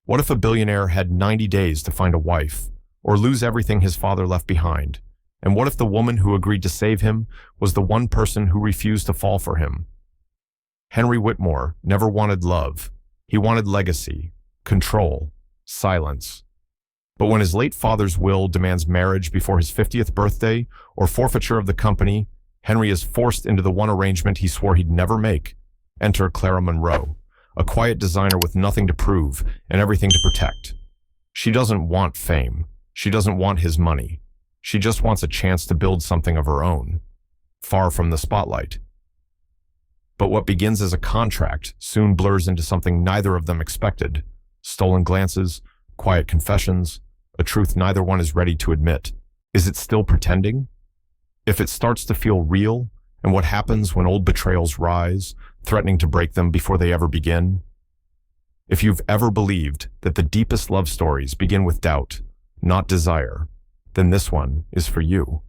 What if a billionaire had 90 days to find a wife, or lose everything his father left behind? And what if the woman who agreed to save him was the one person who refused to fall for him? Henry Whitmore never wanted love. He wanted legacy, control, silence. But when his late father's will demands marriage before his 50th birthday or forfeiture of the company, Henry is forced into the one arrangement he swore he'd never make. Enter Clara Monroe, a quiet designer with nothing to prove and everything to protect. She doesn't want fame. She doesn't want his money. She just wants a chance to build something of her own, far from the spotlight. But what begins as a contract soon blurs into something neither of them expected. Stolen glances, quiet confessions, a truth neither one is ready to admit. Is it still pretending? If it starts to feel real, and what happens when old betrayals rise, threatening to break them before they ever begin? If you've ever believed that the deepest love stories begin with doubt, not desire, then this one is for you.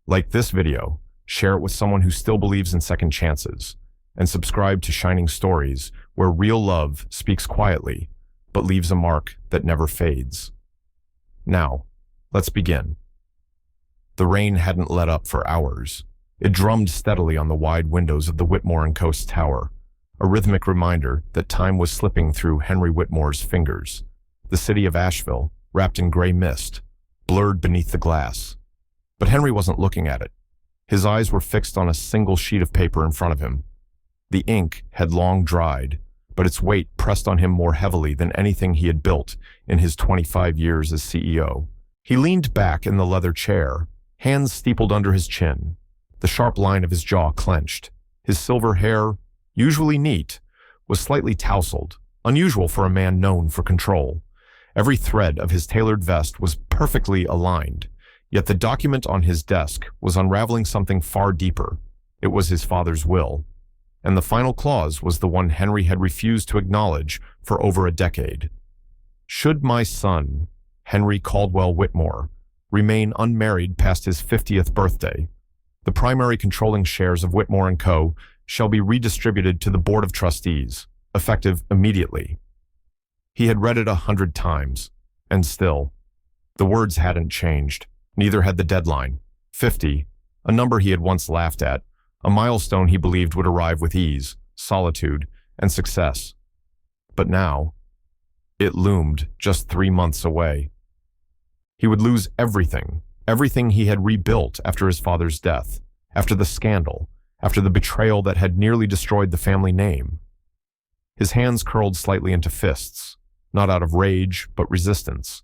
Like this video, share it with someone who still believes in second chances, and subscribe to Shining Stories, where real love speaks quietly, but leaves a mark that never fades. Now, let's begin. The rain hadn't let up for hours. It drummed steadily on the wide windows of the Whitmore & Coast Tower, a rhythmic reminder that time was slipping through Henry Whitmore's fingers. The city of Asheville, wrapped in gray mist, blurred beneath the glass. But Henry wasn't looking at it. His eyes were fixed on a single sheet of paper in front of him. The ink had long dried, but its weight pressed on him more heavily than anything he had built in his 25 years as CEO. He leaned back in the leather chair, hands steepled under his chin, the sharp line of his jaw clenched. His silver hair, usually neat, was slightly tousled, unusual for a man known for control. Every thread of his tailored vest was perfectly aligned, yet the document on his desk was unraveling something far deeper. It was his father's will, and the final clause was the one Henry had refused to acknowledge for over a decade. Should my son, Henry Caldwell Whitmore, remain unmarried past his 50th birthday, the primary controlling shares of Whitmore & Co. shall be redistributed to the Board of Trustees, effective immediately. He had read it 100 times, and still, the words hadn't changed. Neither had the deadline, 50, a number he had once laughed at, a milestone he believed would arrive with ease, solitude, and success. But now, it loomed just 3 months away. He would lose everything, everything he had rebuilt after his father's death, after the scandal, after the betrayal that had nearly destroyed the family name. His hands curled slightly into fists, not out of rage, but resistance.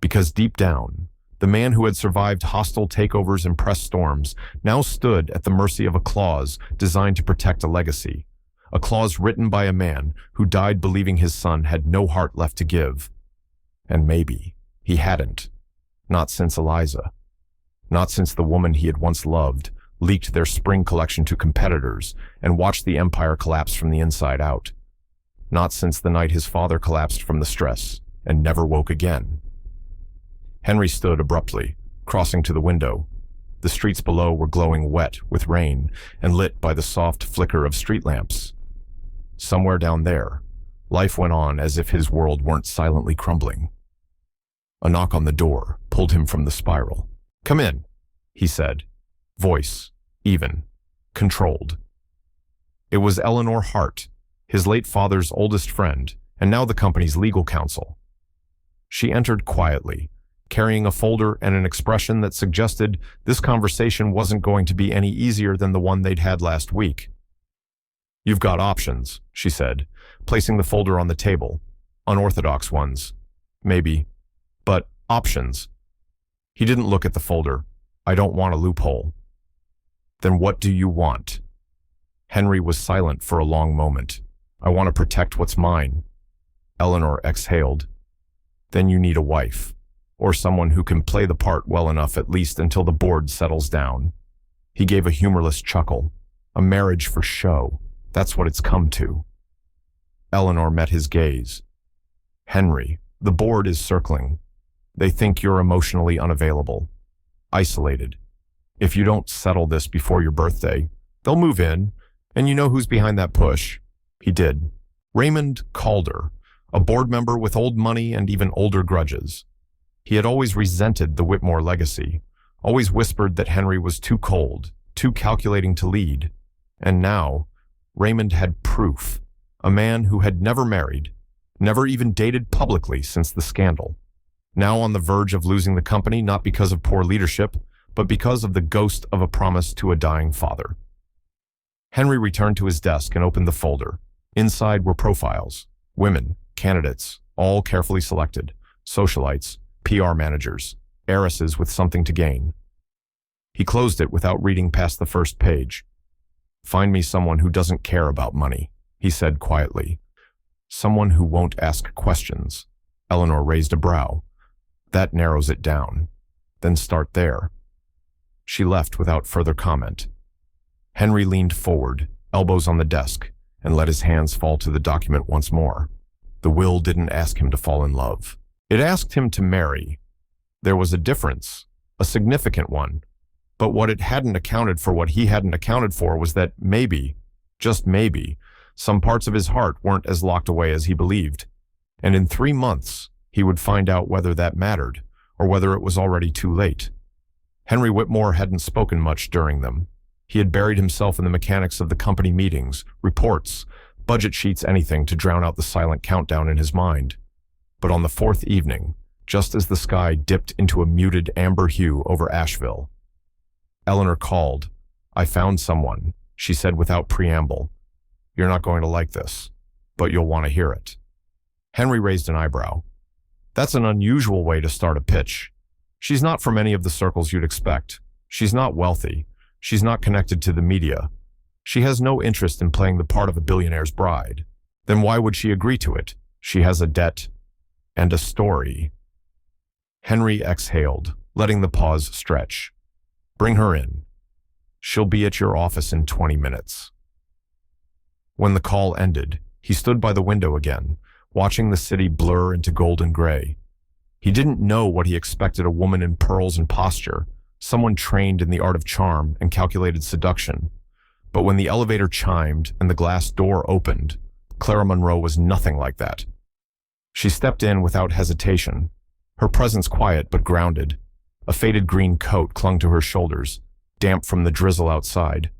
Because deep down, the man who had survived hostile takeovers and press storms now stood at the mercy of a clause designed to protect a legacy, a clause written by a man who died believing his son had no heart left to give. And maybe he hadn't. Not since Eliza. Not since the woman he had once loved leaked their spring collection to competitors and watched the empire collapse from the inside out. Not since the night his father collapsed from the stress and never woke again. Henry stood abruptly, crossing to the window. The streets below were glowing wet with rain and lit by the soft flicker of street lamps. Somewhere down there, life went on as if his world weren't silently crumbling. A knock on the door pulled him from the spiral. "Come in," he said, voice even, controlled. It was Eleanor Hart, his late father's oldest friend, and now the company's legal counsel. She entered quietly, carrying a folder and an expression that suggested this conversation wasn't going to be any easier than the one they'd had last week. "You've got options," she said, placing the folder on the table. "Unorthodox ones, maybe, but options." He didn't look at the folder. "I don't want a loophole." "Then what do you want?" Henry was silent for a long moment. "I want to protect what's mine." Eleanor exhaled. "Then you need a wife, or someone who can play the part well enough at least until the board settles down." He gave a humorless chuckle. "A marriage for show. That's what it's come to." Eleanor met his gaze. "Henry, the board is circling. They think you're emotionally unavailable, isolated. If you don't settle this before your birthday, they'll move in, and you know who's behind that push." He did. Raymond Calder, a board member with old money and even older grudges. He had always resented the Whitmore legacy, always whispered that Henry was too cold, too calculating to lead. And now, Raymond had proof, a man who had never married, never even dated publicly since the scandal. Now on the verge of losing the company, not because of poor leadership, but because of the ghost of a promise to a dying father. Henry returned to his desk and opened the folder. Inside were profiles, women, candidates, all carefully selected, socialites, PR managers, heiresses with something to gain. He closed it without reading past the first page. "Find me someone who doesn't care about money," he said quietly. "Someone who won't ask questions." Eleanor raised a brow. "That narrows it down. Then start there." She left without further comment. Henry leaned forward, elbows on the desk, and let his hands fall to the document once more. The will didn't ask him to fall in love. It asked him to marry. There was a difference, a significant one. But what it hadn't accounted for, what he hadn't accounted for, was that maybe, just maybe, some parts of his heart weren't as locked away as he believed. And in 3 months, he would find out whether that mattered, or whether it was already too late. Henry Whitmore hadn't spoken much during them. He had buried himself in the mechanics of the company meetings, reports, budget sheets, anything to drown out the silent countdown in his mind. But on the 4th evening, just as the sky dipped into a muted amber hue over Asheville, Eleanor called. "I found someone," she said without preamble. "You're not going to like this, but you'll want to hear it." Henry raised an eyebrow. "That's an unusual way to start a pitch. She's not from any of the circles you'd expect. She's not wealthy. She's not connected to the media. She has no interest in playing the part of a billionaire's bride. Then why would she agree to it? She has a debt and a story." Henry exhaled, letting the pause stretch. "Bring her in. She'll be at your office in 20 minutes. When the call ended, he stood by the window again, watching the city blur into golden gray. He didn't know what he expected: a woman in pearls and posture, someone trained in the art of charm and calculated seduction. But when the elevator chimed and the glass door opened, Clara Monroe was nothing like that. She stepped in without hesitation, her presence quiet but grounded. A faded green coat clung to her shoulders, damp from the drizzle outside.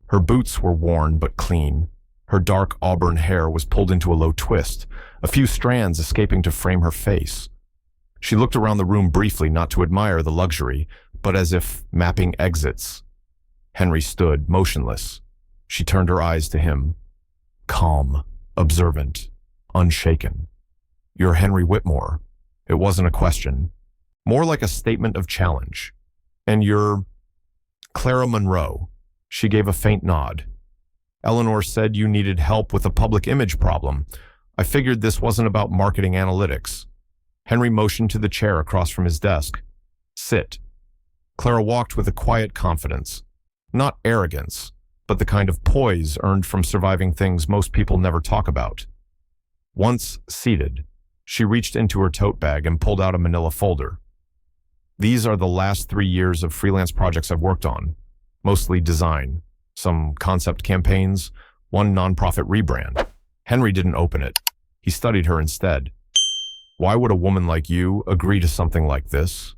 Her boots were worn but clean. Her dark auburn hair was pulled into a low twist, a few strands escaping to frame her face. She looked around the room briefly, not to admire the luxury, but as if mapping exits. Henry stood, motionless. She turned her eyes to him, calm, observant, unshaken. "You're Henry Whitmore." It wasn't a question, more like a statement of challenge. "And you're Clara Monroe." She gave a faint nod. "Eleanor said you needed help with a public image problem. I figured this wasn't about marketing analytics." Henry motioned to the chair across from his desk. "Sit." Clara walked with a quiet confidence, not arrogance, but the kind of poise earned from surviving things most people never talk about. Once seated, she reached into her tote bag and pulled out a manila folder. "These are the last 3 years of freelance projects I've worked on, mostly design, some concept campaigns, one nonprofit rebrand." Henry didn't open it. He studied her instead. "Why would a woman like you agree to something like this?"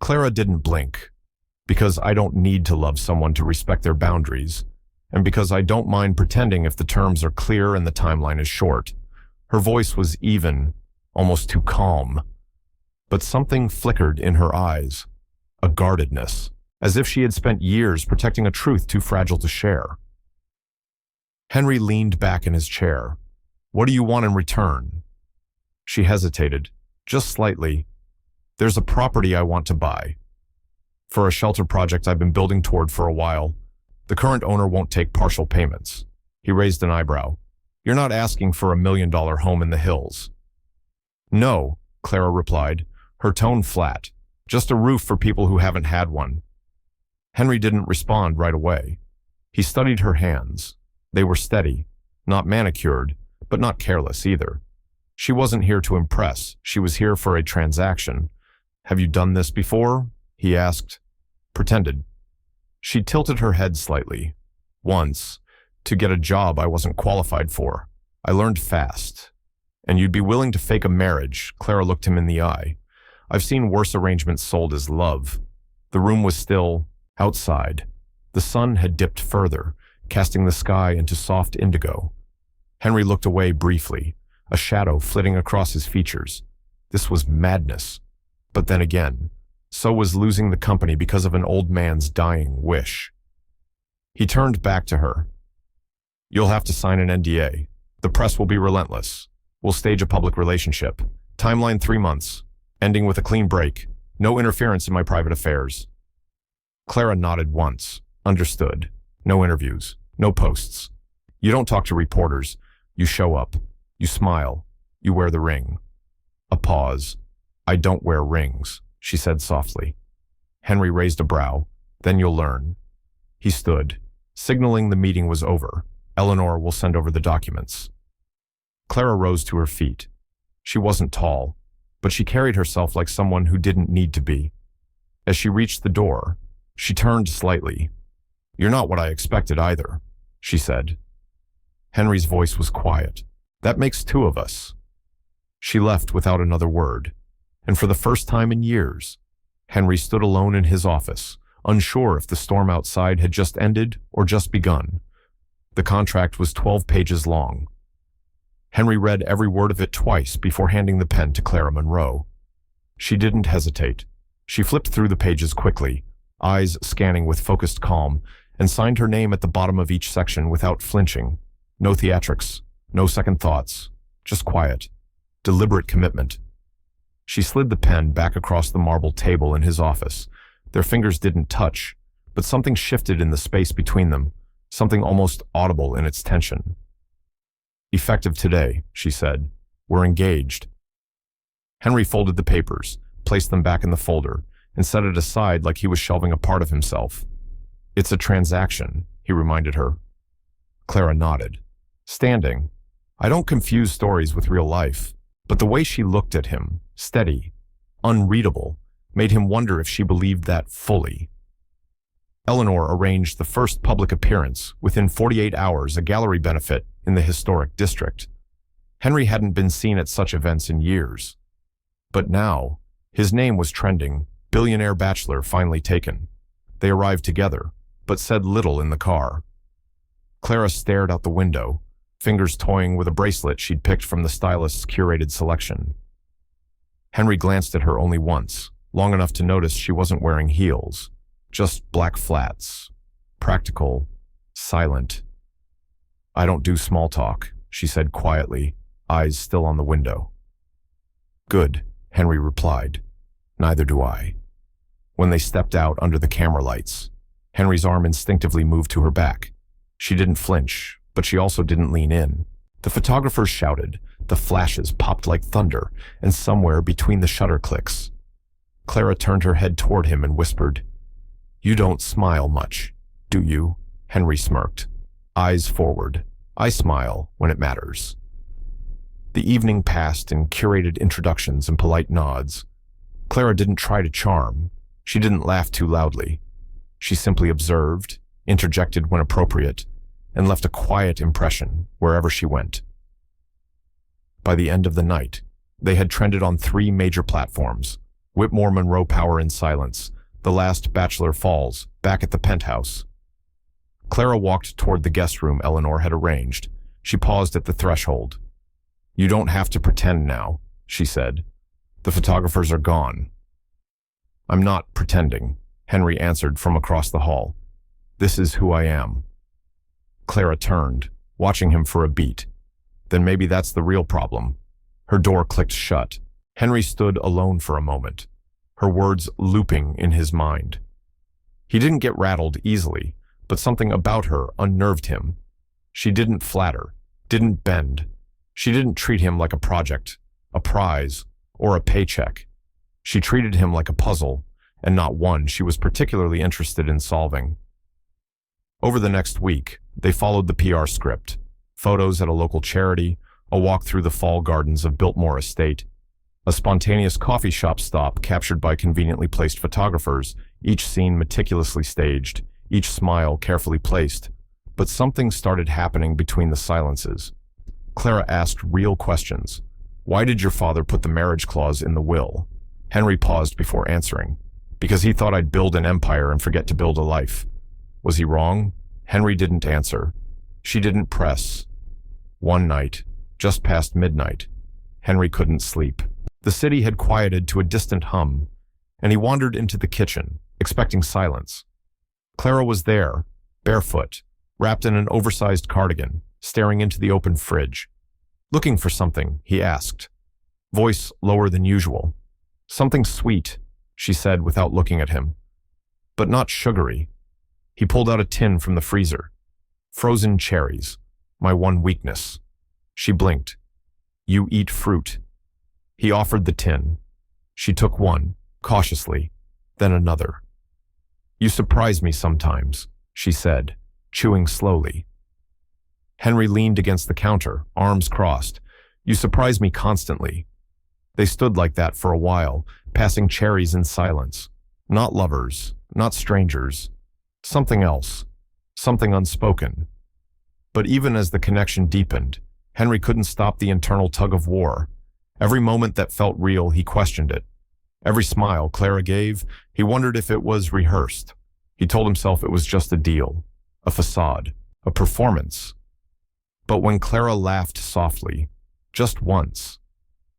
Clara didn't blink. "Because I don't need to love someone to respect their boundaries, and because I don't mind pretending if the terms are clear and the timeline is short." Her voice was even, almost too calm. But something flickered in her eyes, a guardedness, as if she had spent years protecting a truth too fragile to share. Henry leaned back in his chair. "What do you want in return?" She hesitated, just slightly. "There's a property I want to buy. For a shelter project I've been building toward for a while. The current owner won't take partial payments." He raised an eyebrow. "You're not asking for $1 million home in the hills." "No," Clara replied, her tone flat. "Just a roof for people who haven't had one." Henry didn't respond right away. He studied her hands. They were steady, not manicured, but not careless either. She wasn't here to impress. She was here for a transaction. "Have you done this before?" he asked. Pretended. She tilted her head slightly. "Once, to get a job I wasn't qualified for. I learned fast. And you'd be willing to fake a marriage? Clara looked him in the eye. I've seen worse arrangements sold as love. The room was still outside. The sun had dipped further, casting the sky into soft indigo. Henry looked away briefly, a shadow flitting across his features. This was madness. But then again, so was losing the company because of an old man's dying wish. He turned back to her. You'll have to sign an NDA. The press will be relentless. We'll stage a public relationship. Timeline 3 months, ending with a clean break. No interference in my private affairs. Clara nodded once. Understood. No interviews. No posts. You don't talk to reporters. You show up. You smile. You wear the ring. A pause. I don't wear rings, she said softly. Henry raised a brow. Then you'll learn. He stood, signaling the meeting was over. Eleanor will send over the documents. Clara rose to her feet. She wasn't tall, but she carried herself like someone who didn't need to be. As she reached the door, she turned slightly. You're not what I expected either, she said. Henry's voice was quiet. That makes 2 of us. She left without another word, and for the first time in years, Henry stood alone in his office, unsure if the storm outside had just ended or just begun. The contract was 12 pages long. Henry read every word of it twice before handing the pen to Clara Monroe. She didn't hesitate. She flipped through the pages quickly, eyes scanning with focused calm, and signed her name at the bottom of each section without flinching. No theatrics, no second thoughts, just quiet, deliberate commitment. She slid the pen back across the marble table in his office. Their fingers didn't touch, but something shifted in the space between them, something almost audible in its tension. Effective today, she said. We're engaged. Henry folded the papers, placed them back in the folder, and set it aside like he was shelving a part of himself. It's a transaction, he reminded her. Clara nodded. Standing. I don't confuse stories with real life, but the way she looked at him, steady, unreadable, made him wonder if she believed that fully. Eleanor arranged the first public appearance, within 48 hours, a gallery benefit in the historic district. Henry hadn't been seen at such events in years. But now, his name was trending, billionaire bachelor finally taken. They arrived together, but said little in the car. Clara stared out the window, fingers toying with a bracelet she'd picked from the stylist's curated selection. Henry glanced at her only once, long enough to notice she wasn't wearing heels, just black flats, practical, silent. I don't do small talk, she said quietly, eyes still on the window. Good, Henry replied. Neither do I. When they stepped out under the camera lights, Henry's arm instinctively moved to her back. She didn't flinch, but she also didn't lean in. The photographers shouted, the flashes popped like thunder, and somewhere between the shutter clicks, Clara turned her head toward him and whispered, You don't smile much, do you? Henry smirked, eyes forward. I smile when it matters. The evening passed in curated introductions and polite nods. Clara didn't try to charm. She didn't laugh too loudly. She simply observed, interjected when appropriate, and left a quiet impression wherever she went. By the end of the night, they had trended on 3 major platforms: Whitmore Monroe Power in Silence, The Last Bachelor Falls, back at the penthouse. Clara walked toward the guest room Eleanor had arranged. She paused at the threshold. You don't have to pretend now, she said. The photographers are gone. I'm not pretending, Henry answered from across the hall. This is who I am. Clara turned, watching him for a beat. Then maybe that's the real problem. Her door clicked shut. Henry stood alone for a moment, her words looping in his mind. He didn't get rattled easily, but something about her unnerved him. She didn't flatter, didn't bend. She didn't treat him like a project, a prize, or a paycheck. She treated him like a puzzle, and not one she was particularly interested in solving. Over the next week, they followed the PR script: photos at a local charity, a walk through the fall gardens of Biltmore Estate, a spontaneous coffee shop stop captured by conveniently placed photographers, each scene meticulously staged, each smile carefully placed. But something started happening between the silences. Clara asked real questions, Why did your father put the marriage clause in the will? Henry paused before answering. Because he thought I'd build an empire and forget to build a life. Was he wrong? Henry didn't answer. She didn't press. One night, just past midnight, Henry couldn't sleep. The city had quieted to a distant hum, and he wandered into the kitchen, expecting silence. Clara was there, barefoot, wrapped in an oversized cardigan, staring into the open fridge. Looking for something, he asked. Voice lower than usual. Something sweet, she said without looking at him. But not sugary. He pulled out a tin from the freezer. Frozen cherries, my one weakness. She blinked. You eat fruit. He offered the tin. She took one, cautiously, then another. You surprise me sometimes, she said, chewing slowly. Henry leaned against the counter, arms crossed. You surprise me constantly. They stood like that for a while, passing cherries in silence. Not lovers, not strangers. Something else, something unspoken. But even as the connection deepened, Henry couldn't stop the internal tug of war. Every moment that felt real, he questioned it. Every smile Clara gave, he wondered if it was rehearsed. He told himself it was just a deal, a facade, a performance. But when Clara laughed softly, just once,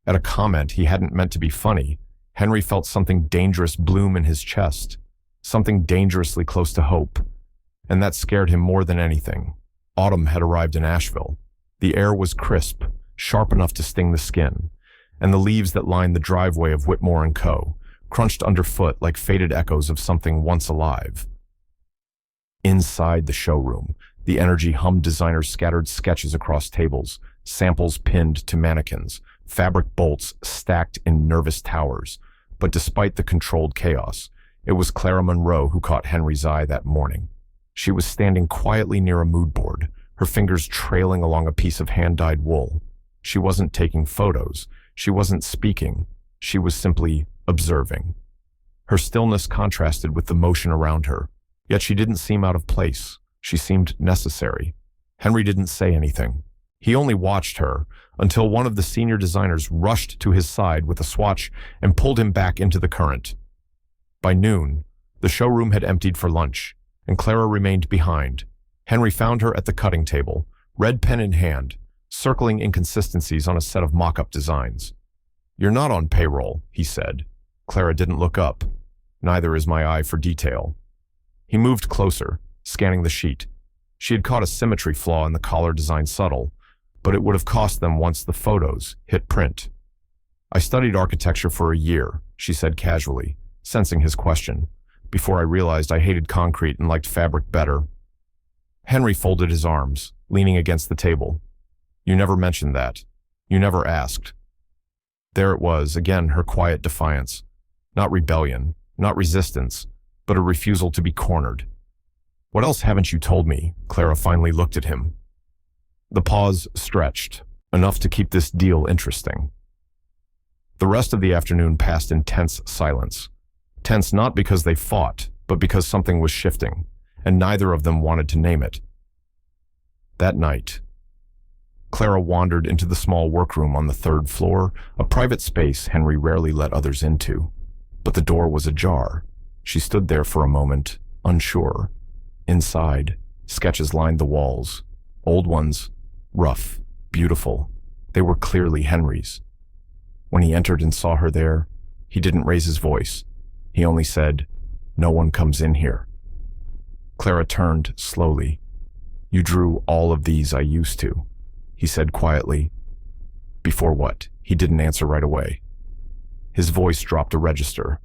at a comment he hadn't meant to be funny, Henry felt something dangerous bloom in his chest, something dangerously close to hope. And that scared him more than anything. Autumn had arrived in Asheville. The air was crisp, sharp enough to sting the skin, and the leaves that lined the driveway of Whitmore and Co. crunched underfoot like faded echoes of something once alive. Inside the showroom, the energy hummed designers scattered sketches across tables, samples pinned to mannequins, fabric bolts stacked in nervous towers. But despite the controlled chaos, it was Clara Monroe who caught Henry's eye that morning. She was standing quietly near a mood board, her fingers trailing along a piece of hand-dyed wool. She wasn't taking photos. She wasn't speaking. She was simply observing. Her stillness contrasted with the motion around her, yet she didn't seem out of place. She seemed necessary. Henry didn't say anything. He only watched her until one of the senior designers rushed to his side with a swatch and pulled him back into the current. By noon, the showroom had emptied for lunch, and Clara remained behind. Henry found her at the cutting table, red pen in hand, circling inconsistencies on a set of mock-up designs. You're not on payroll, he said. Clara didn't look up. Neither is my eye for detail. He moved closer, scanning the sheet. She had caught a symmetry flaw in the collar design subtle, but it would have cost them once the photos hit print. I studied architecture for a year, she said casually, sensing his question, before I realized I hated concrete and liked fabric better. Henry folded his arms, leaning against the table. You never mentioned that. You never asked. There it was, again, her quiet defiance. Not rebellion, not resistance, but a refusal to be cornered. What else haven't you told me? Clara finally looked at him. The pause stretched, enough to keep this deal interesting. The rest of the afternoon passed in tense silence. Tense not because they fought, but because something was shifting, and neither of them wanted to name it. That night, Clara wandered into the small workroom on the third floor, a private space Henry rarely let others into. But the door was ajar. She stood there for a moment, unsure. Inside, sketches lined the walls. Old ones, rough, beautiful. They were clearly Henry's. When he entered and saw her there, he didn't raise his voice. He only said, "No one comes in here." Clara turned slowly. "You drew all of these I used to," he said quietly. Before what? He didn't answer right away. His voice dropped a register.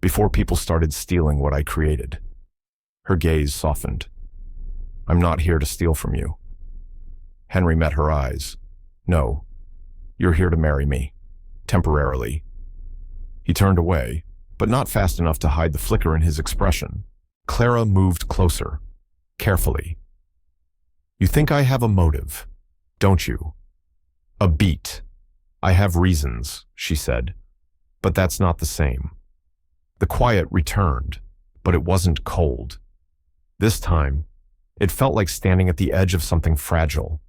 Before people started stealing what I created. Her gaze softened. "I'm not here to steal from you." Henry met her eyes. "No, you're here to marry me. Temporarily." He turned away, but not fast enough to hide the flicker in his expression. Clara moved closer, carefully. "You think I have a motive, don't you? A beat. I have reasons," she said. "But that's not the same." The quiet returned, but it wasn't cold. This time, it felt like standing at the edge of something fragile.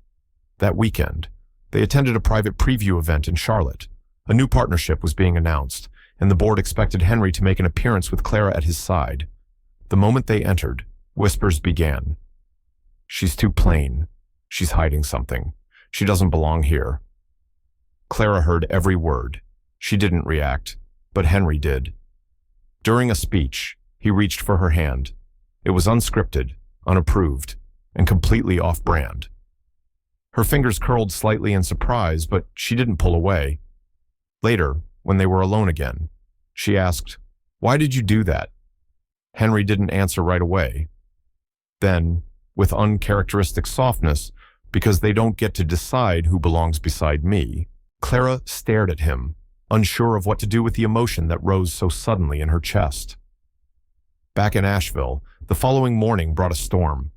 That weekend, They attended a private preview event in Charlotte. A new partnership was being announced, and the board expected Henry to make an appearance with Clara at his side. The moment they entered, whispers began. "She's too plain. She's hiding something. She doesn't belong here." Clara heard every word. She didn't react, but Henry did. During a speech, he reached for her hand. It was unscripted, unapproved, and completely off-brand. Her fingers curled slightly in surprise, but she didn't pull away. Later, when they were alone again, she asked, "Why did you do that?" Henry didn't answer right away. Then, with uncharacteristic softness, "Because they don't get to decide who belongs beside me." Clara stared at him, unsure of what to do with the emotion that rose so suddenly in her chest. Back in Asheville, the following morning brought a storm.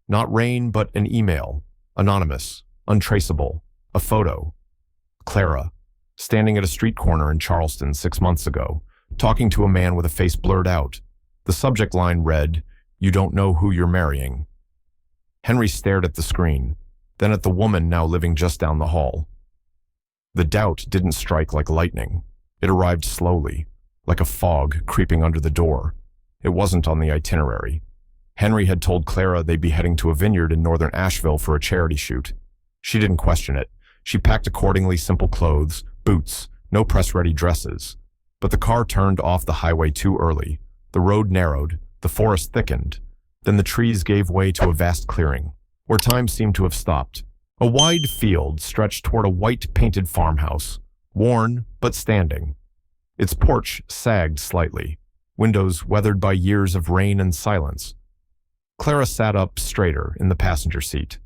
Not rain, but an email. Anonymous, untraceable, a photo. Clara, standing at a street corner in Charleston 6 months ago, talking to a man with a face blurred out. The subject line read, "You don't know who you're marrying." Henry stared at the screen, then at the woman now living just down the hall. The doubt didn't strike like lightning. It arrived slowly, like a fog creeping under the door. It wasn't on the itinerary. Henry had told Clara they'd be heading to a vineyard in northern Asheville for a charity shoot. She didn't question it. She packed accordingly: simple clothes, boots, no press-ready dresses. But the car turned off the highway too early. The road narrowed, the forest thickened. Then the trees gave way to a vast clearing, where time seemed to have stopped. A wide field stretched toward a white-painted farmhouse, worn but standing. Its porch sagged slightly, windows weathered by years of rain and silence. Clara sat up straighter in the passenger seat.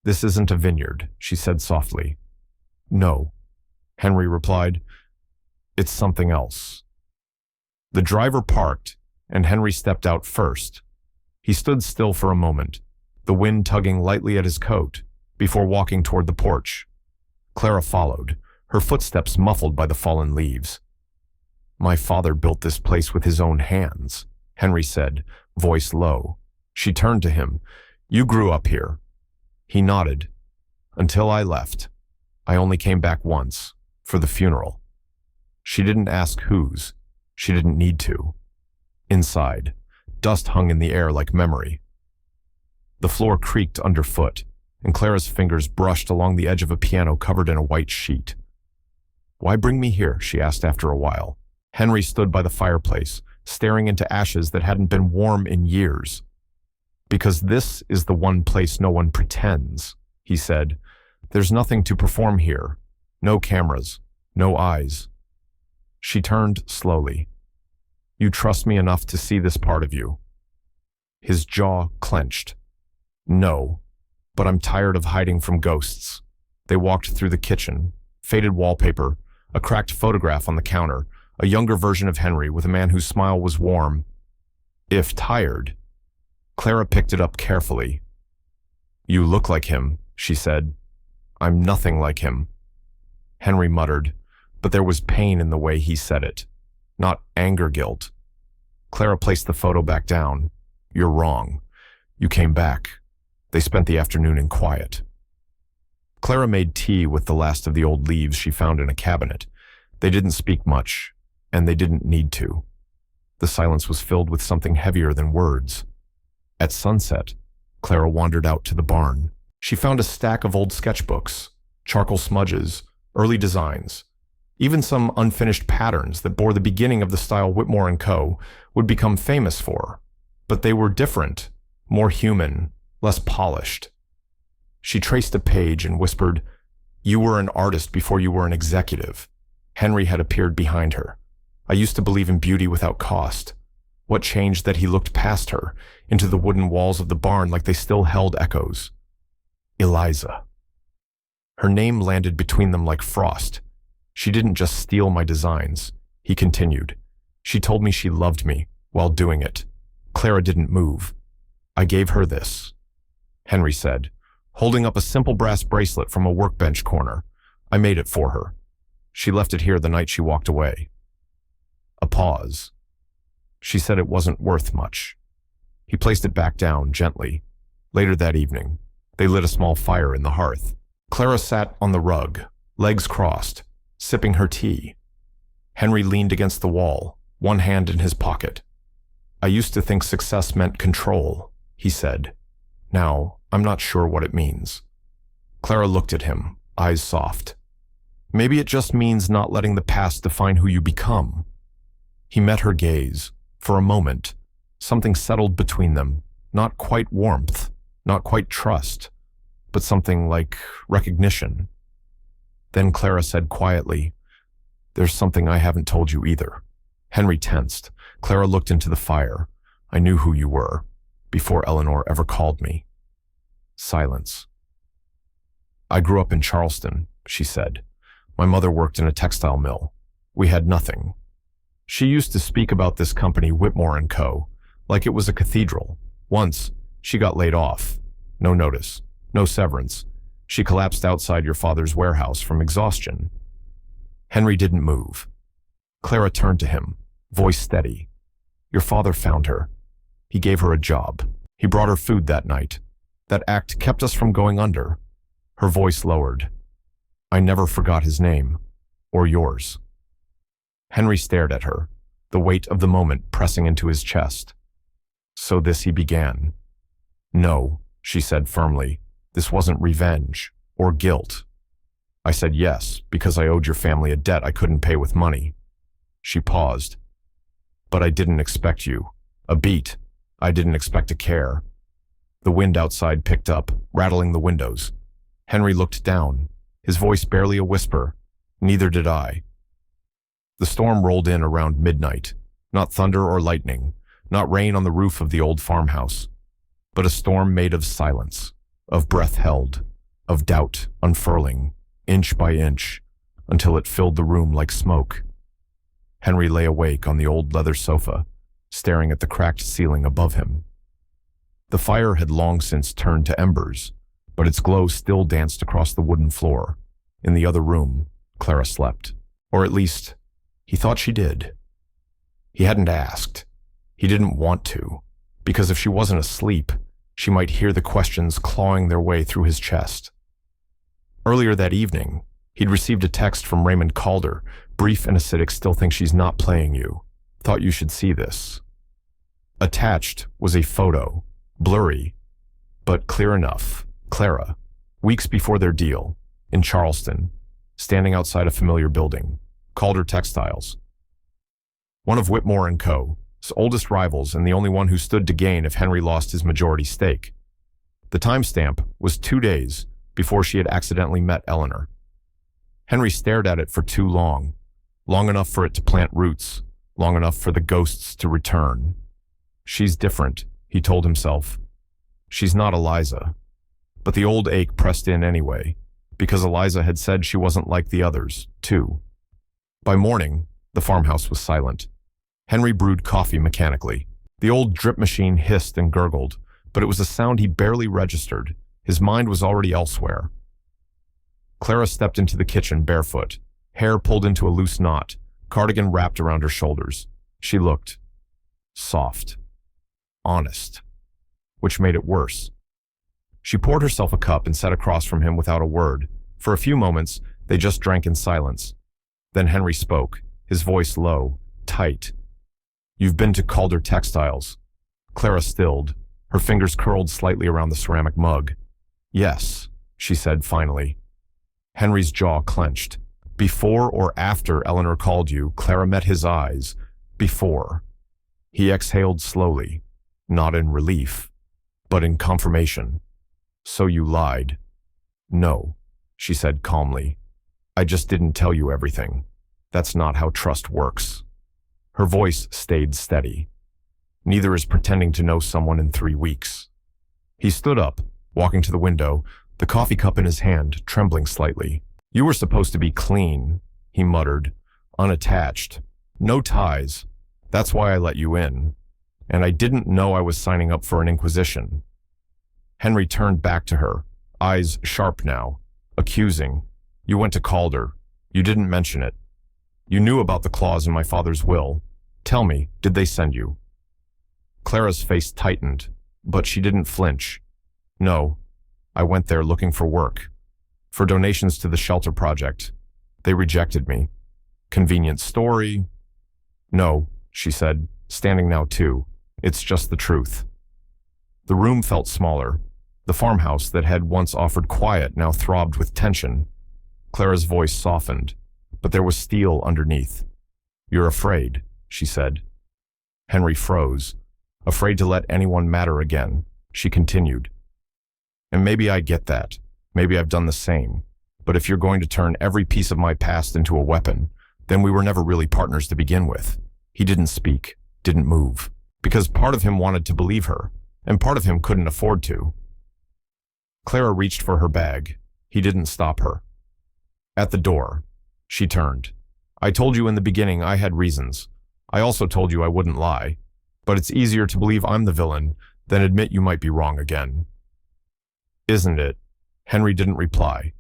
"This isn't a vineyard," she said softly. "No," Henry replied. "It's something else." The driver parked, and Henry stepped out first. He stood still for a moment, the wind tugging lightly at his coat, before walking toward the porch. Clara followed, her footsteps muffled by the fallen leaves. "My father built this place with his own hands," Henry said, voice low. She turned to him. "You grew up here." He nodded. "Until I left. I only came back once, for the funeral." She didn't ask whose. She didn't need to. Inside, dust hung in the air like memory. The floor creaked underfoot, and Clara's fingers brushed along the edge of a piano covered in a white sheet. "Why bring me here?" she asked after a while. Henry stood by the fireplace, staring into ashes that hadn't been warm in years. "Because this is the one place no one pretends," he said. "There's nothing to perform here. No cameras, no eyes." She turned slowly. "You trust me enough to see this part of you?" His jaw clenched. "No, but I'm tired of hiding from ghosts." They walked through the kitchen, faded wallpaper, a cracked photograph on the counter, a younger version of Henry with a man whose smile was warm. "If tired." Clara picked it up carefully. "You look like him," she said. "I'm nothing like him." Henry muttered, but there was pain in the way he said it, not anger guilt. Clara placed the photo back down. "You're wrong. You came back." They spent the afternoon in quiet. Clara made tea with the last of the old leaves she found in a cabinet. They didn't speak much, and they didn't need to. The silence was filled with something heavier than words. At sunset, Clara wandered out to the barn. She found a stack of old sketchbooks, charcoal smudges, early designs, even some unfinished patterns that bore the beginning of the style Whitmore & Co. would become famous for. But they were different, more human, less polished. She traced a page and whispered, "You were an artist before you were an executive." Henry had appeared behind her. "I used to believe in beauty without cost." What changed that he looked past her, into the wooden walls of the barn like they still held echoes? Eliza. Her name landed between them like frost. "She didn't just steal my designs," he continued. "She told me she loved me while doing it." Clara didn't move. "I gave her this," Henry said, holding up a simple brass bracelet from a workbench corner. "I made it for her. She left it here the night she walked away." A pause. She said it wasn't worth much. He placed it back down gently. Later that evening, they lit a small fire in the hearth. Clara sat on the rug, legs crossed, sipping her tea. Henry leaned against the wall, one hand in his pocket. "I used to think success meant control," he said. "Now, I'm not sure what it means." Clara looked at him, eyes soft. "Maybe it just means not letting the past define who you become." He met her gaze. For a moment, something settled between them, not quite warmth, not quite trust, but something like recognition. Then Clara said quietly, "There's something I haven't told you either." Henry tensed. Clara looked into the fire. "I knew who you were, before Eleanor ever called me." Silence. "I grew up in Charleston," she said. "My mother worked in a textile mill. We had nothing." She used to speak about this company, Whitmore and Co., like it was a cathedral. Once, she got laid off. No notice, no severance. She collapsed outside your father's warehouse from exhaustion. Henry didn't move. Clara turned to him, voice steady. "Your father found her. He gave her a job. He brought her food that night. That act kept us from going under." Her voice lowered. "I never forgot his name, or yours." Henry stared at her, the weight of the moment pressing into his chest. "So this," he began. "No," she said firmly. "This wasn't revenge or guilt." "I said yes, because I owed your family a debt I couldn't pay with money." She paused. "But I didn't expect you. A beat. I didn't expect to care." The wind outside picked up, rattling the windows. Henry looked down, his voice barely a whisper. "Neither did I." The storm rolled in around midnight. Not thunder or lightning, not rain on the roof of the old farmhouse, but a storm made of silence, of breath held, of doubt unfurling, inch by inch, until it filled the room like smoke. Henry lay awake on the old leather sofa, staring at the cracked ceiling above him. The fire had long since turned to embers, but its glow still danced across the wooden floor. In the other room, Clara slept. Or at least, he thought she did. He hadn't asked. He didn't want to, because if she wasn't asleep, she might hear the questions clawing their way through his chest. Earlier that evening, he'd received a text from Raymond Calder, brief and acidic. "Still think she's not playing you. Thought you should see this." Attached was a photo, blurry, but clear enough. Clara, weeks before their deal, in Charleston, standing outside a familiar building, Calder Textiles. One of Whitmore and Co.'s oldest rivals and the only one who stood to gain if Henry lost his majority stake. The timestamp was 2 days before she had accidentally met Eleanor. Henry stared at it for too long, long enough for it to plant roots, long enough for the ghosts to return. "She's different," he told himself. "She's not Eliza." But the old ache pressed in anyway, because Eliza had said she wasn't like the others, too. By morning, the farmhouse was silent. Henry brewed coffee mechanically. The old drip machine hissed and gurgled, but it was a sound he barely registered. His mind was already elsewhere. Clara stepped into the kitchen barefoot, hair pulled into a loose knot, cardigan wrapped around her shoulders. She looked soft, honest, which made it worse. She poured herself a cup and sat across from him without a word. For a few moments, they just drank in silence. Then Henry spoke, his voice low, tight. "You've been to Calder Textiles." Clara stilled, her fingers curled slightly around the ceramic mug. "Yes," she said finally. Henry's jaw clenched. "Before or after Eleanor called you, Clara met his eyes. Before." He exhaled slowly, not in relief, but in confirmation. "So you lied." "No," she said calmly. "I just didn't tell you everything. That's not how trust works." Her voice stayed steady. "Neither is pretending to know someone in 3 weeks." He stood up, walking to the window, the coffee cup in his hand, trembling slightly. "You were supposed to be clean," he muttered, "unattached. No ties. That's why I let you in. And I didn't know I was signing up for an inquisition." Henry turned back to her, eyes sharp now, accusing. "You went to Calder. You didn't mention it. You knew about the clause in my father's will. Tell me, did they send you?" Clara's face tightened, but she didn't flinch. "No, I went there looking for work. For donations to the shelter project. They rejected me. Convenient story. No, she said, standing now too. It's just the truth. The room felt smaller. The farmhouse that had once offered quiet now throbbed with tension. Clara's voice softened, but there was steel underneath. You're afraid, she said. Henry froze, afraid to let anyone matter again. She continued. And maybe I get that. Maybe I've done the same. But if you're going to turn every piece of my past into a weapon, then we were never really partners to begin with. He didn't speak, didn't move, because part of him wanted to believe her, and part of him couldn't afford to. Clara reached for her bag. He didn't stop her. At the door, she turned. I told you in the beginning I had reasons. I also told you I wouldn't lie. But it's easier to believe I'm the villain than admit you might be wrong again. Isn't it? Henry didn't reply.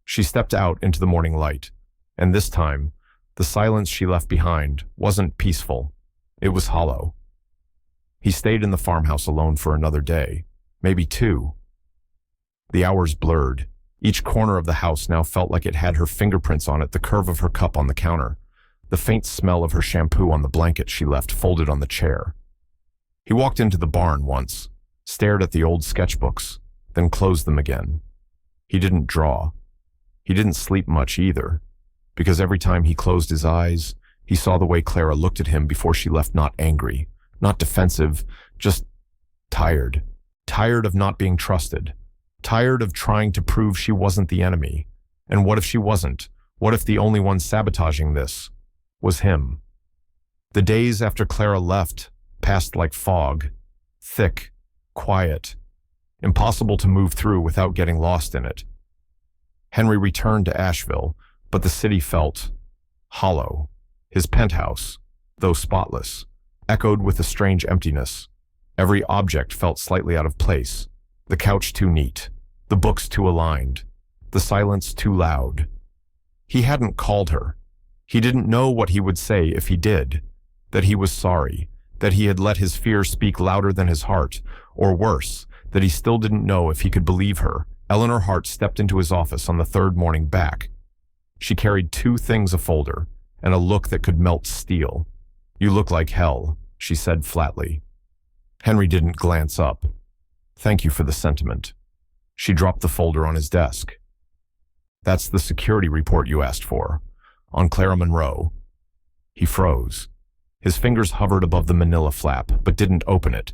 She stepped out into the morning light, and this time, the silence she left behind wasn't peaceful. It was hollow. He stayed in the farmhouse alone for another day, maybe two. The hours blurred. Each corner of the house now felt like it had her fingerprints on it, the curve of her cup on the counter, the faint smell of her shampoo on the blanket she left folded on the chair. He walked into the barn once, stared at the old sketchbooks, then closed them again. He didn't draw. He didn't sleep much either, because every time he closed his eyes, he saw the way Clara looked at him before she left, not angry, not defensive, just tired. Tired of not being trusted. Tired of trying to prove she wasn't the enemy. And what if she wasn't? What if the only one sabotaging this was him? The days after Clara left passed like fog, thick, quiet, impossible to move through without getting lost in it. Henry returned to Asheville, but the city felt hollow. His penthouse, though spotless, echoed with a strange emptiness. Every object felt slightly out of place. The couch too neat, the books too aligned, the silence too loud. He hadn't called her. He didn't know what he would say if he did, that he was sorry, that he had let his fear speak louder than his heart, or worse, that he still didn't know if he could believe her. Eleanor Hart stepped into his office on the third morning back. She carried two things: a folder and a look that could melt steel. You look like hell, she said flatly. Henry didn't glance up. Thank you for the sentiment. She dropped the folder on his desk. That's the security report you asked for, on Clara Monroe. He froze. His fingers hovered above the manila flap, but didn't open it.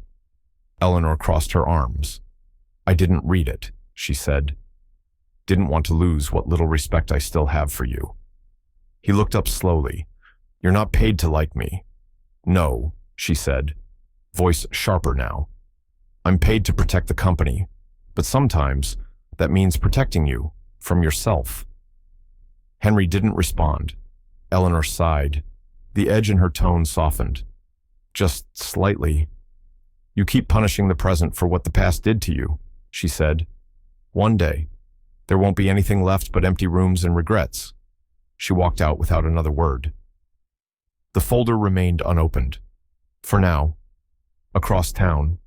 Eleanor crossed her arms. I didn't read it, she said. Didn't want to lose what little respect I still have for you. He looked up slowly. You're not paid to like me. No, she said, voice sharper now. I'm paid to protect the company, but sometimes that means protecting you from yourself. Henry didn't respond. Eleanor sighed. The edge in her tone softened. Just slightly. You keep punishing the present for what the past did to you, she said. One day, there won't be anything left but empty rooms and regrets. She walked out without another word. The folder remained unopened. For now. Across town.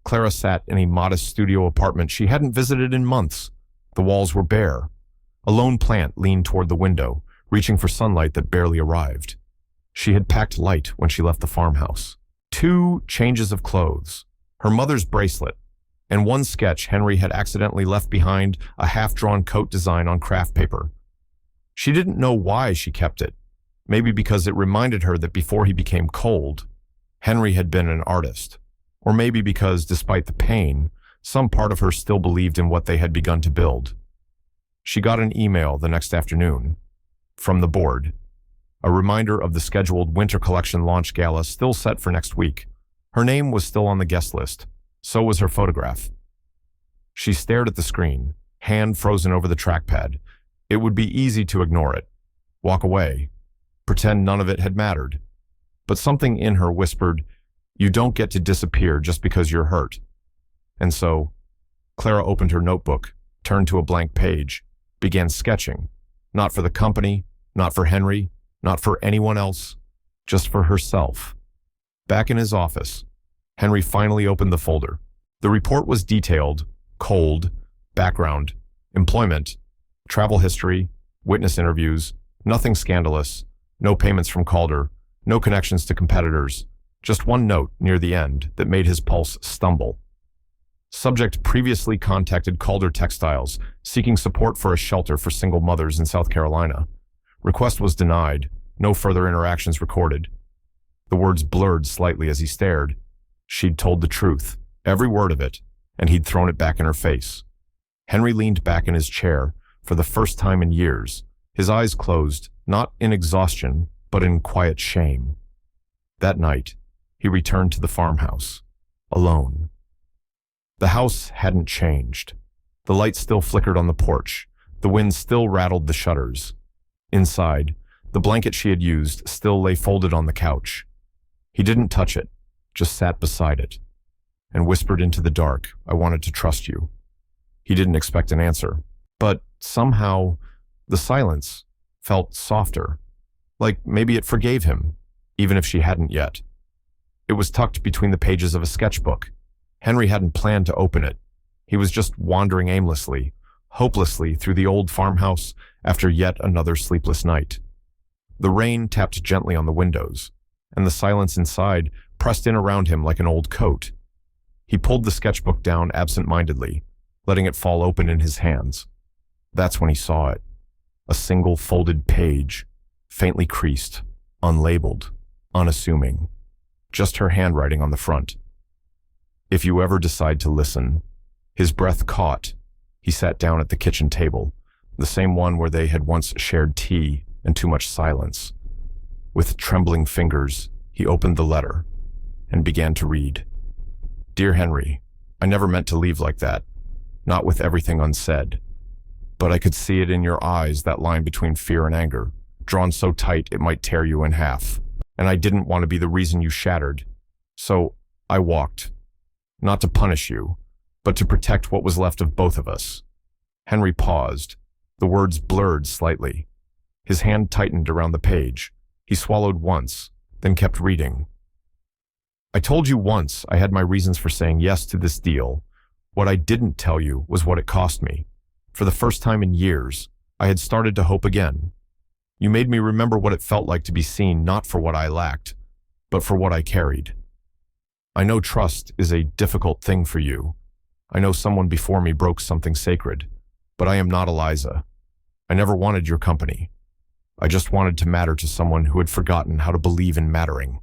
Clara sat in a modest studio apartment she hadn't visited in months. The walls were bare. A lone plant leaned toward the window, reaching for sunlight that barely arrived. She had packed light when she left the farmhouse. 2 changes of clothes, her mother's bracelet, and one sketch Henry had accidentally left behind, a half-drawn coat design on craft paper. She didn't know why she kept it. Maybe because it reminded her that before he became cold, Henry had been an artist. Or maybe because, despite the pain, some part of her still believed in what they had begun to build. She got an email the next afternoon from the board, a reminder of the scheduled winter collection launch gala still set for next week. Her name was still on the guest list. So was her photograph. She stared at the screen, hand frozen over the trackpad. It would be easy to ignore it, walk away, pretend none of it had mattered. But something in her whispered, you don't get to disappear just because you're hurt. And so, Clara opened her notebook, turned to a blank page, began sketching, not for the company, not for Henry, not for anyone else, just for herself. Back in his office, Henry finally opened the folder. The report was detailed, cold, background, employment, Travel history, witness interviews, nothing scandalous, no payments from Calder, no connections to competitors, just one note near the end that made his pulse stumble. Subject previously contacted Calder Textiles, seeking support for a shelter for single mothers in South Carolina. Request was denied, no further interactions recorded. The words blurred slightly as he stared. She'd told the truth, every word of it, and he'd thrown it back in her face. Henry leaned back in his chair, for the first time in years, his eyes closed, not in exhaustion, but in quiet shame. That night, he returned to the farmhouse, alone. The house hadn't changed. The light still flickered on the porch. The wind still rattled the shutters. Inside, the blanket she had used still lay folded on the couch. He didn't touch it, just sat beside it, and whispered into the dark, "I wanted to trust you." He didn't expect an answer, but somehow the silence felt softer, like maybe it forgave him, even if she hadn't yet. It was tucked between the pages of a sketchbook. Henry hadn't planned to open it. He was just wandering aimlessly, hopelessly through the old farmhouse after yet another sleepless night. The rain tapped gently on the windows, and the silence inside pressed in around him like an old coat. He pulled the sketchbook down absent-mindedly, letting it fall open in his hands. That's when he saw it. A single folded page, faintly creased, unlabeled, unassuming. Just her handwriting on the front. "If you ever decide to listen." His breath caught. He sat down at the kitchen table, the same one where they had once shared tea and too much silence. With trembling fingers, he opened the letter and began to read. "Dear Henry, I never meant to leave like that, not with everything unsaid. But I could see it in your eyes, that line between fear and anger, drawn so tight it might tear you in half. And I didn't want to be the reason you shattered. So I walked. Not to punish you, but to protect what was left of both of us." Henry paused. The words blurred slightly. His hand tightened around the page. He swallowed once, then kept reading. "I told you once I had my reasons for saying yes to this deal. What I didn't tell you was what it cost me. For the first time in years, I had started to hope again. You made me remember what it felt like to be seen not for what I lacked, but for what I carried. I know trust is a difficult thing for you. I know someone before me broke something sacred, but I am not Eliza. I never wanted your company. I just wanted to matter to someone who had forgotten how to believe in mattering."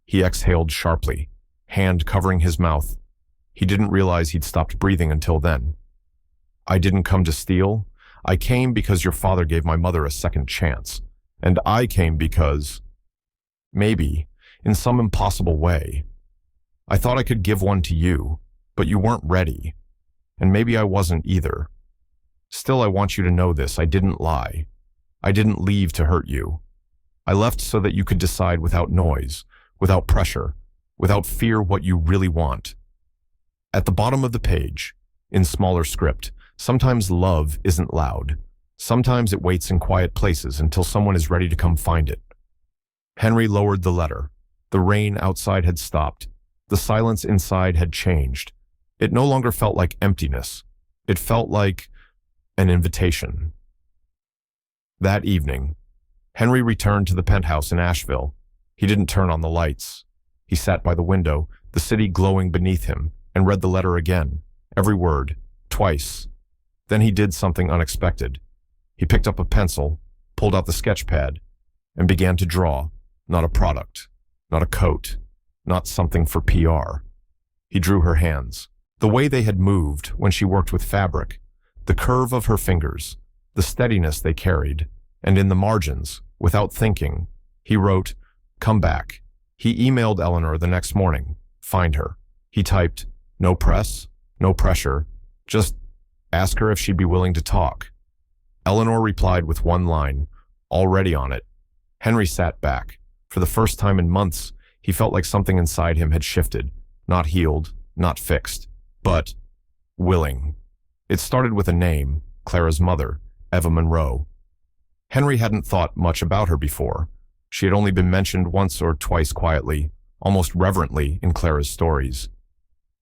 He exhaled sharply, hand covering his mouth. He didn't realize he'd stopped breathing until then. "I didn't come to steal. I came because your father gave my mother a second chance. And I came because, maybe, in some impossible way, I thought I could give one to you, but you weren't ready. And maybe I wasn't either. Still, I want you to know this. I didn't lie. I didn't leave to hurt you. I left so that you could decide without noise, without pressure, without fear what you really want." At the bottom of the page, in smaller script, sometimes love isn't loud. Sometimes it waits in quiet places until someone is ready to come find it. Henry lowered the letter. The rain outside had stopped. The silence inside had changed. It no longer felt like emptiness. It felt like an invitation. That evening, Henry returned to the penthouse in Asheville. He didn't turn on the lights. He sat by the window, the city glowing beneath him, and read the letter again, every word, twice. Then he did something unexpected. He picked up a pencil, pulled out the sketch pad, and began to draw, not a product, not a coat, not something for PR. He drew her hands, the way they had moved when she worked with fabric, the curve of her fingers, the steadiness they carried, and in the margins, without thinking, he wrote, "Come back." He emailed Eleanor the next morning, "Find her." He typed, "No press, no pressure, just ask her if she'd be willing to talk." Eleanor replied with one line, already on it. Henry sat back. For the first time in months, he felt like something inside him had shifted, not healed, not fixed, but willing. It started with a name, Clara's mother, Eva Monroe. Henry hadn't thought much about her before. She had only been mentioned once or twice quietly, almost reverently in Clara's stories.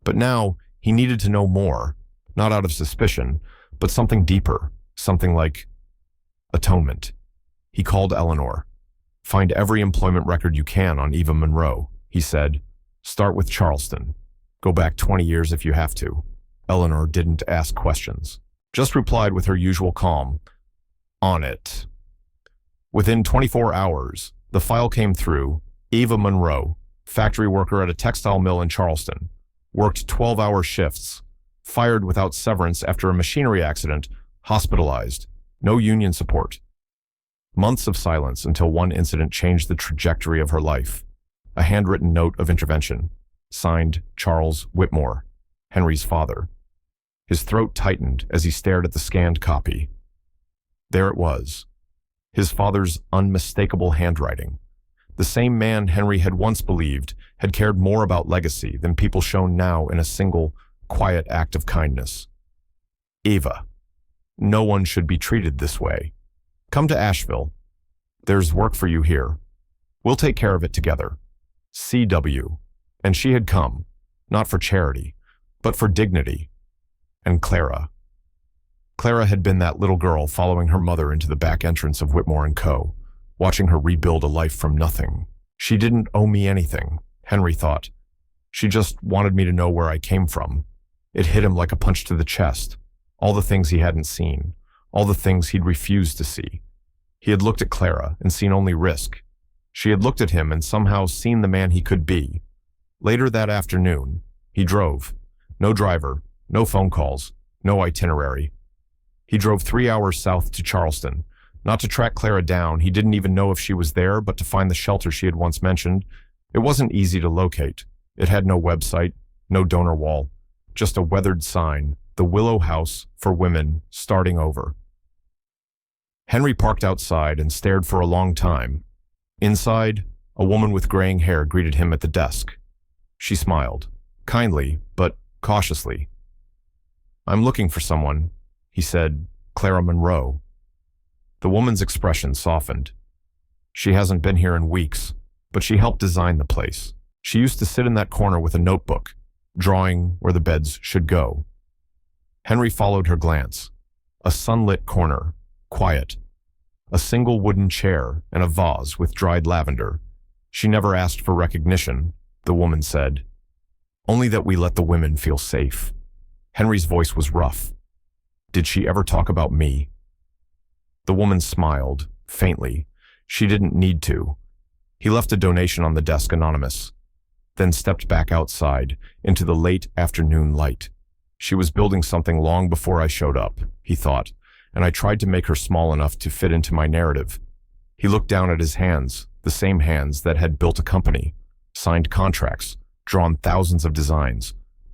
But now he needed to know more, not out of suspicion, but something deeper, something like atonement. He called Eleanor. Find every employment record you can on Eva Monroe, he said. Start with Charleston. Go back 20 years if you have to. Eleanor didn't ask questions, just replied with her usual calm. On it. Within 24 hours, the file came through. Eva Monroe, factory worker at a textile mill in Charleston, worked 12-hour shifts, fired without severance after a machinery accident, hospitalized, no union support. Months of silence until one incident changed the trajectory of her life. A handwritten note of intervention, signed Charles Whitmore, Henry's father. His throat tightened as he stared at the scanned copy. There it was, his father's unmistakable handwriting. The same man Henry had once believed had cared more about legacy than people shown now in a single, quiet act of kindness. Eva, no one should be treated this way. Come to Asheville. There's work for you here. We'll take care of it together. C.W. And she had come, not for charity, but for dignity. And Clara. Clara had been that little girl following her mother into the back entrance of Whitmore & Co., watching her rebuild a life from nothing. She didn't owe me anything, Henry thought. She just wanted me to know where I came from. It hit him like a punch to the chest. All the things he hadn't seen, all the things he'd refused to see. He had looked at Clara and seen only risk. She had looked at him and somehow seen the man he could be. Later that afternoon, he drove. No driver, no phone calls, no itinerary. He drove 3 hours south to Charleston, not to track Clara down. He didn't even know if she was there, but to find the shelter she had once mentioned. It wasn't easy to locate. It had no website, no donor wall, just a weathered sign, the Willow House for Women Starting Over. Henry parked outside and stared for a long time. Inside, a woman with graying hair greeted him at the desk. She smiled, kindly, but cautiously. I'm looking for someone, he said, Clara Monroe. The woman's expression softened. She hasn't been here in weeks, but she helped design the place. She used to sit in that corner with a notebook, drawing where the beds should go. Henry followed her glance. A sunlit corner, quiet. A single wooden chair and a vase with dried lavender. She never asked for recognition, the woman said. Only that we let the women feel safe. Henry's voice was rough. Did she ever talk about me? The woman smiled, faintly. She didn't need to. He left a donation on the desk anonymous, then stepped back outside into the late afternoon light. She was building something long before I showed up, he thought, and I tried to make her small enough to fit into my narrative. He looked down at his hands, the same hands that had built a company, signed contracts, drawn thousands of designs.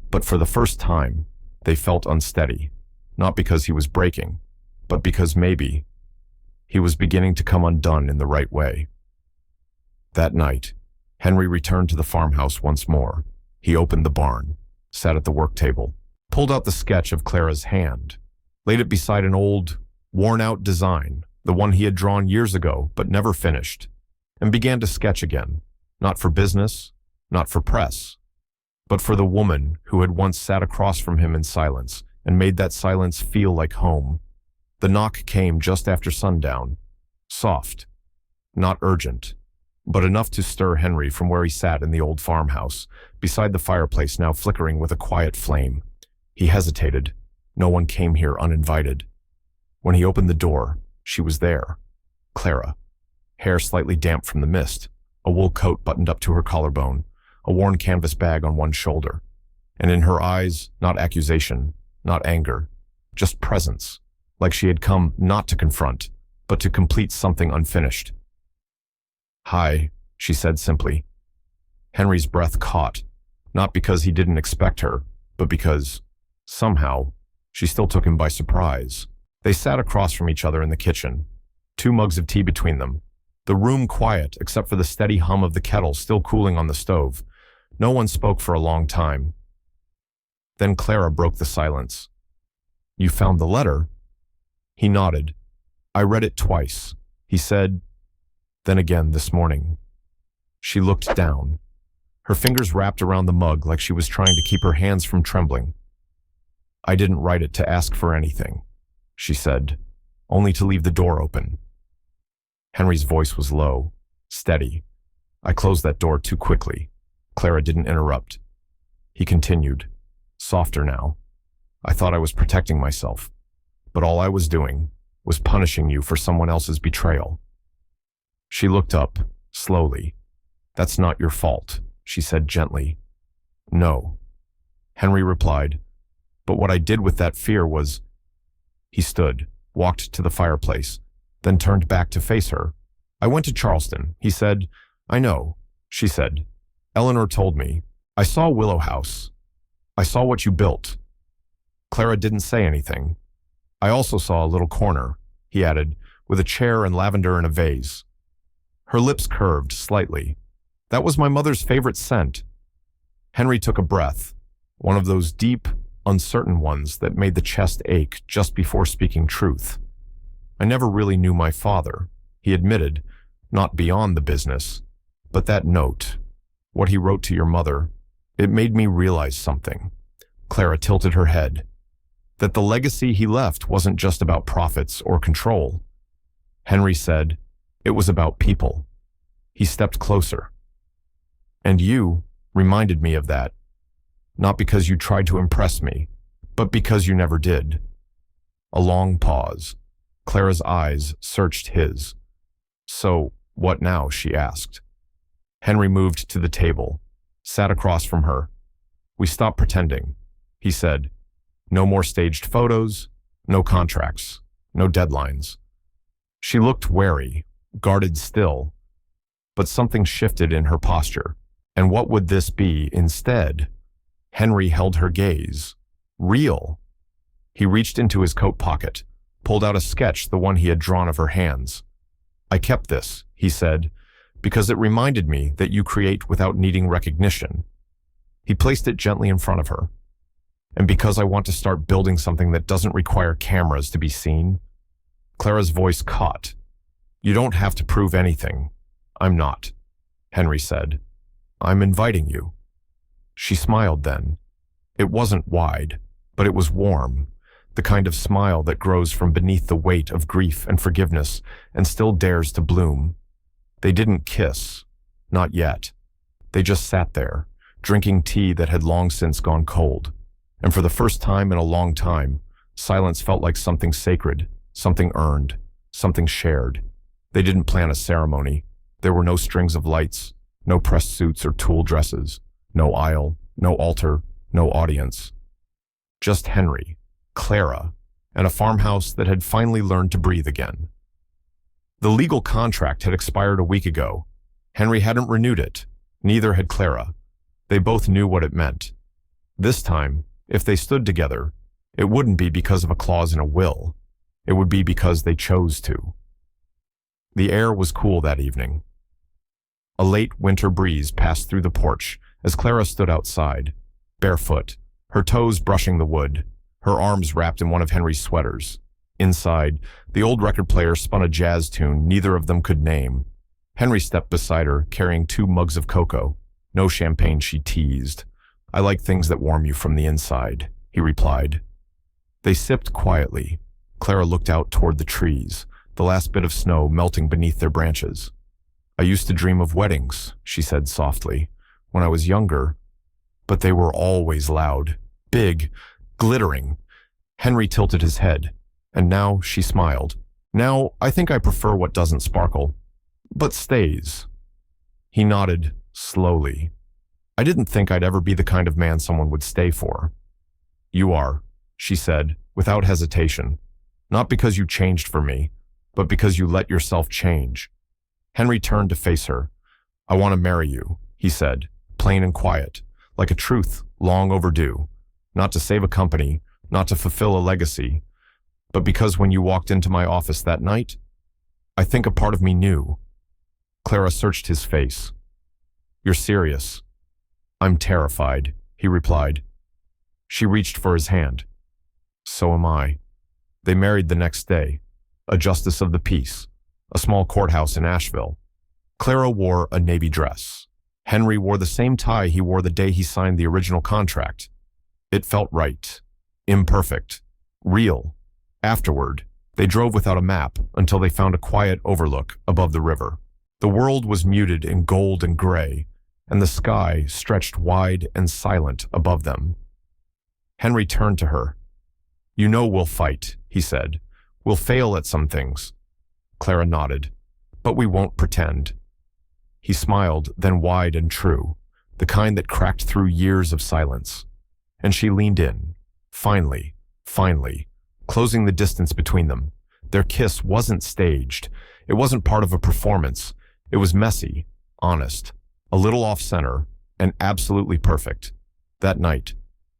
But for the first time, they felt unsteady, not because he was breaking, but because maybe he was beginning to come undone in the right way. That night, Henry returned to the farmhouse once more. He opened the barn, sat at the work table, pulled out the sketch of Clara's hand, laid it beside an old, worn-out design, the one he had drawn years ago but never finished, and began to sketch again, not for business, not for press, but for the woman who had once sat across from him in silence and made that silence feel like home. The knock came just after sundown, soft, not urgent, but enough to stir Henry from where he sat in the old farmhouse, beside the fireplace now flickering with a quiet flame. He hesitated. No one came here uninvited. When he opened the door, she was there, Clara, hair slightly damp from the mist, a wool coat buttoned up to her collarbone, a worn canvas bag on one shoulder, and in her eyes, not accusation, not anger, just presence, like she had come not to confront, but to complete something unfinished. Hi, she said simply. Henry's breath caught, not because he didn't expect her, but because, somehow, she still took him by surprise. They sat across from each other in the kitchen, 2 mugs of tea between them, the room quiet except for the steady hum of the kettle still cooling on the stove. No one spoke for a long time. Then Clara broke the silence. You found the letter? He nodded. I read it twice, he said, then again this morning. She looked down, her fingers wrapped around the mug like she was trying to keep her hands from trembling. I didn't write it to ask for anything, she said, only to leave the door open. Henry's voice was low, steady. I closed that door too quickly. Clara didn't interrupt. He continued, softer now. I thought I was protecting myself, but all I was doing was punishing you for someone else's betrayal. She looked up, slowly. That's not your fault, she said gently. No, Henry replied, but what I did with that fear was... He stood, walked to the fireplace, then turned back to face her. I went to Charleston, he said. I know, she said. Eleanor told me. I saw Willow House. I saw what you built. Clara didn't say anything. I also saw a little corner, he added, with a chair and lavender in a vase. Her lips curved slightly. That was my mother's favorite scent. Henry took a breath, one of those deep, uncertain ones that made the chest ache just before speaking truth. I never really knew my father, he admitted, not beyond the business. But that note, what he wrote to your mother, it made me realize something. Clara tilted her head. That the legacy he left wasn't just about profits or control. Henry said, it was about people. He stepped closer. And you reminded me of that. Not because you tried to impress me, but because you never did. A long pause. Clara's eyes searched his. So, what now? She asked. Henry moved to the table, sat across from her. We stopped pretending, he said. No more staged photos, no contracts, no deadlines. She looked wary, guarded still, but something shifted in her posture. And what would this be instead? Henry held her gaze. Real. He reached into his coat pocket, pulled out a sketch, the one he had drawn of her hands. I kept this, he said, because it reminded me that you create without needing recognition. He placed it gently in front of her. And because I want to start building something that doesn't require cameras to be seen. Clara's voice caught. You don't have to prove anything. I'm not, Henry said. I'm inviting you. She smiled then. It wasn't wide, but it was warm, the kind of smile that grows from beneath the weight of grief and forgiveness and still dares to bloom. They didn't kiss, not yet. They just sat there, drinking tea that had long since gone cold. And for the first time in a long time, silence felt like something sacred, something earned, something shared. They didn't plan a ceremony. There were no strings of lights, no pressed suits or tulle dresses, no aisle, no altar, no audience. Just Henry, Clara, and a farmhouse that had finally learned to breathe again. The legal contract had expired a week ago. Henry hadn't renewed it. Neither had Clara. They both knew what it meant. This time, if they stood together, it wouldn't be because of a clause in a will. It would be because they chose to. The air was cool that evening. A late winter breeze passed through the porch as Clara stood outside, barefoot, her toes brushing the wood, her arms wrapped in one of Henry's sweaters. Inside, the old record player spun a jazz tune neither of them could name. Henry stepped beside her, carrying 2 mugs of cocoa. No champagne, she teased. I like things that warm you from the inside, he replied. They sipped quietly. Clara looked out toward the trees, the last bit of snow melting beneath their branches. I used to dream of weddings, she said softly, when I was younger, but they were always loud, big, glittering. Henry tilted his head, and now she smiled. Now I think I prefer what doesn't sparkle, but stays. He nodded slowly. I didn't think I'd ever be the kind of man someone would stay for. You are, she said, without hesitation. Not because you changed for me, but because you let yourself change. Henry turned to face her. I want to marry you, he said, plain and quiet, like a truth long overdue. Not to save a company, not to fulfill a legacy, but because when you walked into my office that night, I think a part of me knew. Clara searched his face. You're serious. I'm terrified, he replied. She reached for his hand. So am I. They married the next day, a justice of the peace, a small courthouse in Asheville. Clara wore a navy dress. Henry wore the same tie he wore the day he signed the original contract. It felt right, imperfect, real. Afterward, They drove without a map until they found a quiet overlook above the river. The world was muted in gold and gray, and the sky stretched wide and silent above them. Henry turned to her. "You know we'll fight," he said. "We'll fail at some things." Clara nodded. "But we won't pretend." He smiled, then wide and true, the kind that cracked through years of silence. And she leaned in, finally, closing the distance between them. Their kiss wasn't staged. It wasn't part of a performance. It was messy, honest, a little off-center, and absolutely perfect. That night,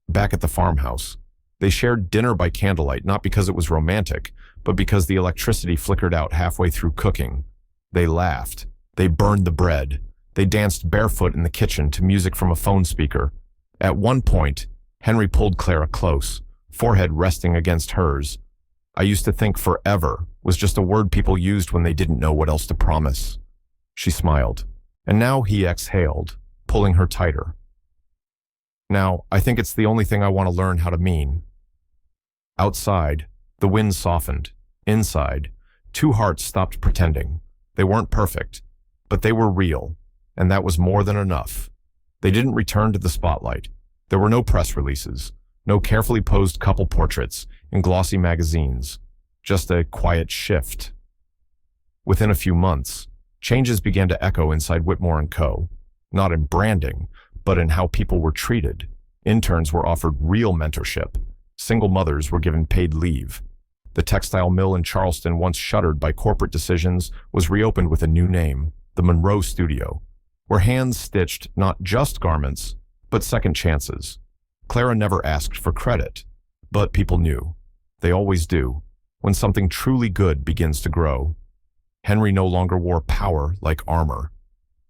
back at the farmhouse, they shared dinner by candlelight, not because it was romantic, but because the electricity flickered out halfway through cooking. They laughed. They burned the bread. They danced barefoot in the kitchen to music from a phone speaker. At one point, Henry pulled Clara close, forehead resting against hers. "I used to think forever was just a word people used when they didn't know what else to promise." She smiled. And now he exhaled, pulling her tighter. "Now, I think it's the only thing I want to learn how to mean." Outside, the wind softened. Inside, two hearts stopped pretending. They weren't perfect, but they were real, and that was more than enough. They didn't return to the spotlight. There were no press releases, no carefully posed couple portraits in glossy magazines, just a quiet shift. Within a few months, changes began to echo inside Whitmore & Co., not in branding, but in how people were treated. Interns were offered real mentorship. Single mothers were given paid leave. The textile mill in Charleston, once shuttered by corporate decisions, was reopened with a new name, the Monroe Studio, where hands stitched not just garments, but second chances. Clara never asked for credit, but people knew. They always do, when something truly good begins to grow. Henry no longer wore power like armor.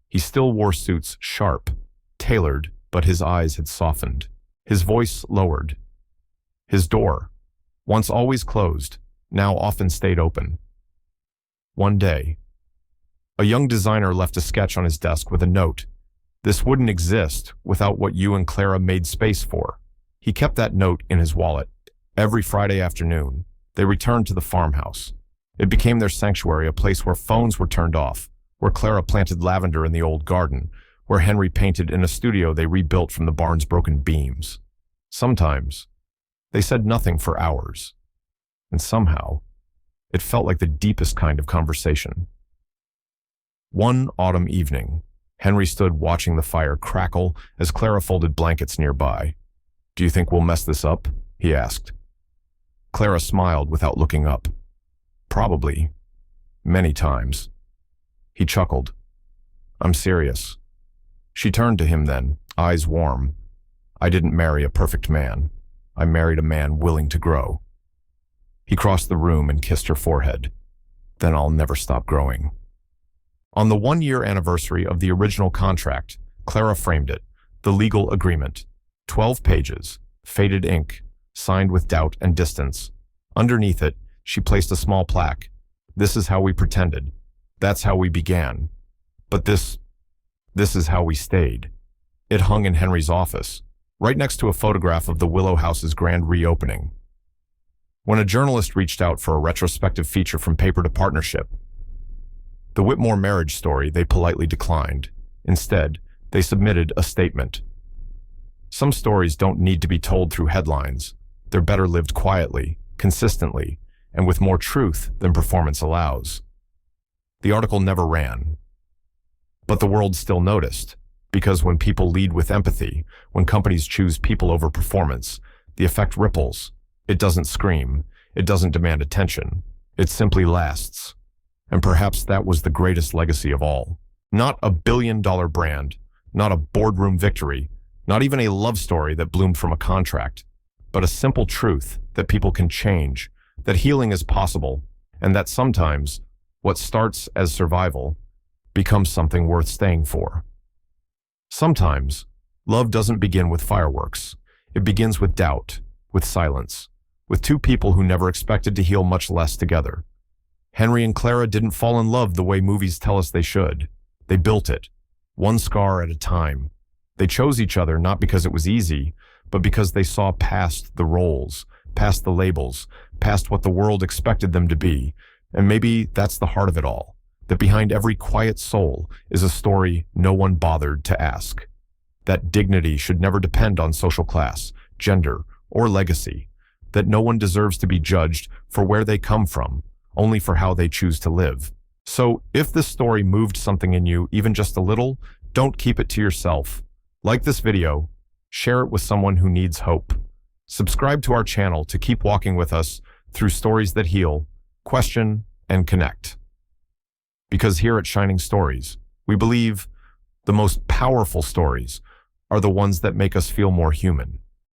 He still wore suits sharp, tailored, but his eyes had softened. His voice lowered. His door, once always closed, now often stayed open. One day, a young designer left a sketch on his desk with a note. "This wouldn't exist without what you and Clara made space for." He kept that note in his wallet. Every Friday afternoon, they returned to the farmhouse. It became their sanctuary, a place where phones were turned off, where Clara planted lavender in the old garden, where Henry painted in a studio they rebuilt from the barn's broken beams. Sometimes, they said nothing for hours, and somehow, it felt like the deepest kind of conversation. One autumn evening, Henry stood watching the fire crackle as Clara folded blankets nearby. "Do you think we'll mess this up?" he asked. Clara smiled without looking up. "Probably. Many times." He chuckled. "I'm serious." She turned to him then, eyes warm. "I didn't marry a perfect man. I married a man willing to grow." He crossed the room and kissed her forehead. "Then I'll never stop growing." On the 1-year anniversary of the original contract, Clara framed it, the legal agreement. 12 pages, faded ink, signed with doubt and distance. Underneath it, she placed a small plaque. "This is how we pretended. That's how we began. But this is how we stayed." It hung in Henry's office, right next to a photograph of the Willow House's grand reopening. When a journalist reached out for a retrospective feature from paper to partnership, the Whitmore marriage story, they politely declined. Instead, they submitted a statement. Some stories don't need to be told through headlines. They're better lived quietly, consistently, and with more truth than performance allows. The article never ran. But the world still noticed, because when people lead with empathy, when companies choose people over performance, the effect ripples. It doesn't scream. It doesn't demand attention. It simply lasts. And perhaps that was the greatest legacy of all. Not a billion-dollar brand, not a boardroom victory, not even a love story that bloomed from a contract, but a simple truth that people can change, that healing is possible, and that sometimes what starts as survival becomes something worth staying for. Sometimes, love doesn't begin with fireworks. It begins with doubt, with silence, with two people who never expected to heal, much less together. Henry and Clara didn't fall in love the way movies tell us they should. They built it, one scar at a time. They chose each other not because it was easy, but because they saw past the roles, past the labels, past what the world expected them to be. And maybe that's the heart of it all, that behind every quiet soul is a story no one bothered to ask. That dignity should never depend on social class, gender, or legacy. That no one deserves to be judged for where they come from, only for how they choose to live. So, if this story moved something in you, even just a little, don't keep it to yourself. Like this video, share it with someone who needs hope. Subscribe to our channel to keep walking with us through stories that heal, question, and connect. Because here at Shining Stories, we believe the most powerful stories are the ones that make us feel more human.